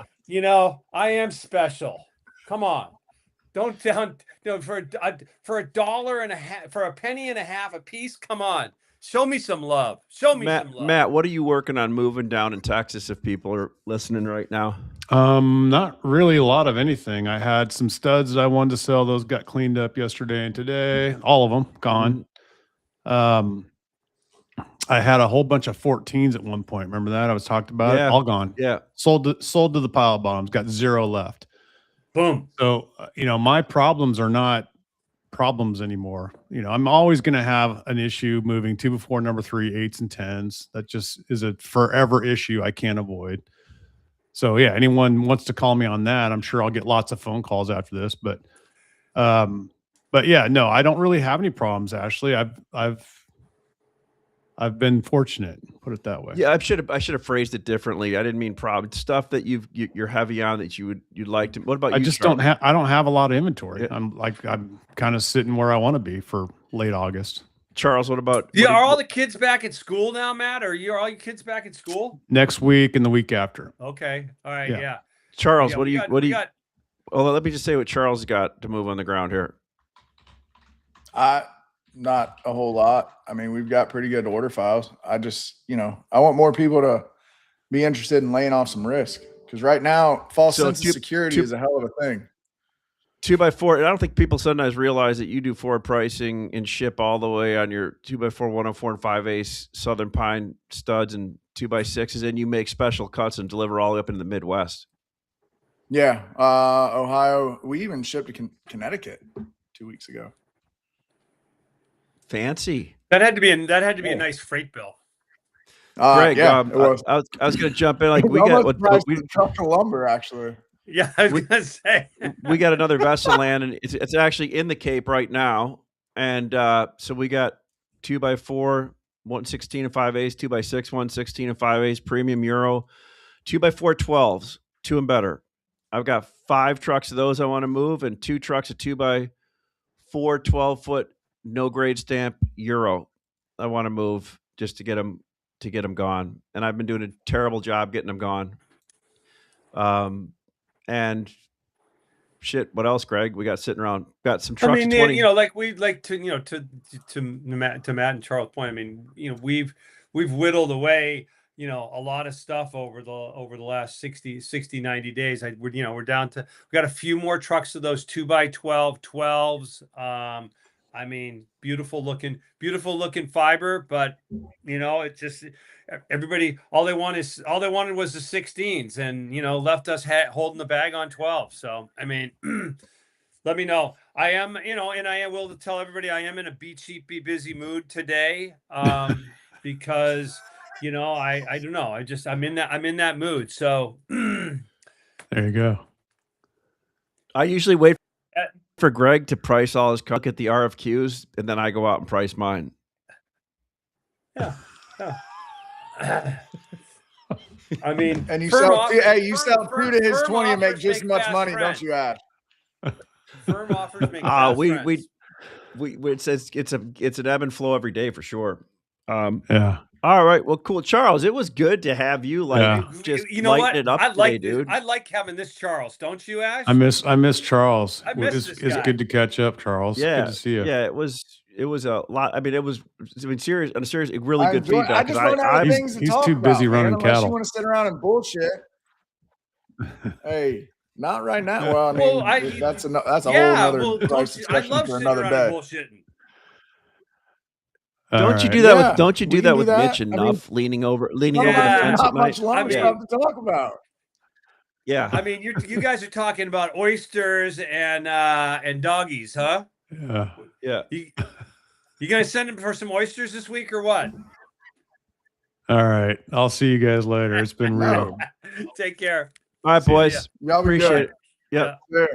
am special. Come on. Don't for a dollar and a half, for a penny and a half a piece. Come on. Show me some love. Show me some love. Matt, what are you working on moving down in Texas if people are listening right now? Not really a lot of anything. I had some studs that I wanted to sell. Those got cleaned up yesterday and today. All of them gone. I had a whole bunch of 14s at one point. Remember that? I was talked about it. All gone. Yeah. Sold to the pile bottoms. Got 0 left. Boom. So, my problems are not problems anymore. I'm always going to have an issue moving 2 before number 3, 8s and 10s. That just is a forever issue I can't avoid. So yeah, anyone wants to call me on that, I'm sure I'll get lots of phone calls after this, but yeah, no, I don't really have any problems, Ashley. I've been fortunate, put it that way. Yeah, I should have phrased it differently. I didn't mean problem. Stuff that you're heavy on that you'd like to. What about you? I just don't have a lot of inventory. Yeah. I'm kind of sitting where I want to be for late August. Charles, what about? Yeah, are all the kids back at school now, Matt? Are all your kids back at school? Next week and the week after. Okay. All right. Yeah. Charles, what do you? Well, let me just say what Charles got to move on the ground here. Not a whole lot. I mean, we've got pretty good order files. I just, I want more people to be interested in laying off some risk, because right now, false sense of security is a hell of a thing. 2x4. I don't think people sometimes realize that you do forward pricing and ship all the way on your 2x4, 104 and 5/8 Southern Pine studs and 2x6s, and you make special cuts and deliver all the way up into the Midwest. Yeah, Ohio. We even shipped to Connecticut 2 weeks ago. Fancy. That had to be a nice freight bill. Greg, yeah, it was. I was going to jump in. Like we got we truck of lumber actually. Yeah, I was gonna say we got another vessel land, and it's actually in the Cape right now, and so we got 2x4, 116 and 5/8, 2x6, 116 and 5/8 premium Euro, 2x4 12s, 2 and better. I've got 5 trucks of those I want to move, and 2 trucks of 2x4 12-foot no grade stamp Euro I want to move just to get them gone, and I've been doing a terrible job getting them gone. And shit, what else, Greg? We got sitting around. Got some trucks. I mean, like we'd like to, to Matt and Charles' point. I mean, we've whittled away, a lot of stuff over the last 60, 90 days. We're down to, we got a few more trucks of those 2x12 12s. I mean, beautiful looking fiber, but it's just everybody. All they wanted was the 16s, and left us holding the bag on 12. So I mean, let me know. I am, and I will tell everybody I am in a be cheap, be busy mood today, because I don't know. I'm in that mood. So there you go. I usually wait for Greg to price all his cars, get the RFQs, and then I go out and price mine. Yeah. I mean, and you sell 2 to his 20 and make just as much money, don't you, Ash? Firm offers make friends. It's an ebb and flow every day for sure. Yeah. All right. Well, cool. Charles, it was good to have you just lighten it up today, dude. I like having this Charles. Don't you, Ash? I miss Charles. This guy. It's good to catch up, Charles. Yeah. Good to see you. Yeah, it was a lot. I mean, it was serious, really good feedback. I just run out of things to talk about. He's too busy running cattle. You want to sit around and bullshit. Hey, not right now. Well, I mean, that's a whole other discussion for another day. Don't you do that with Mitch enough? Leaning over the fence not at much night. longer stuff to talk about. Yeah. I mean, you guys are talking about oysters and doggies, huh? Yeah. Yeah. You gonna send him for some oysters this week or what? All right. I'll see you guys later. It's been real. Take care. All right, boys. Y'all appreciate it. Yep. Yeah.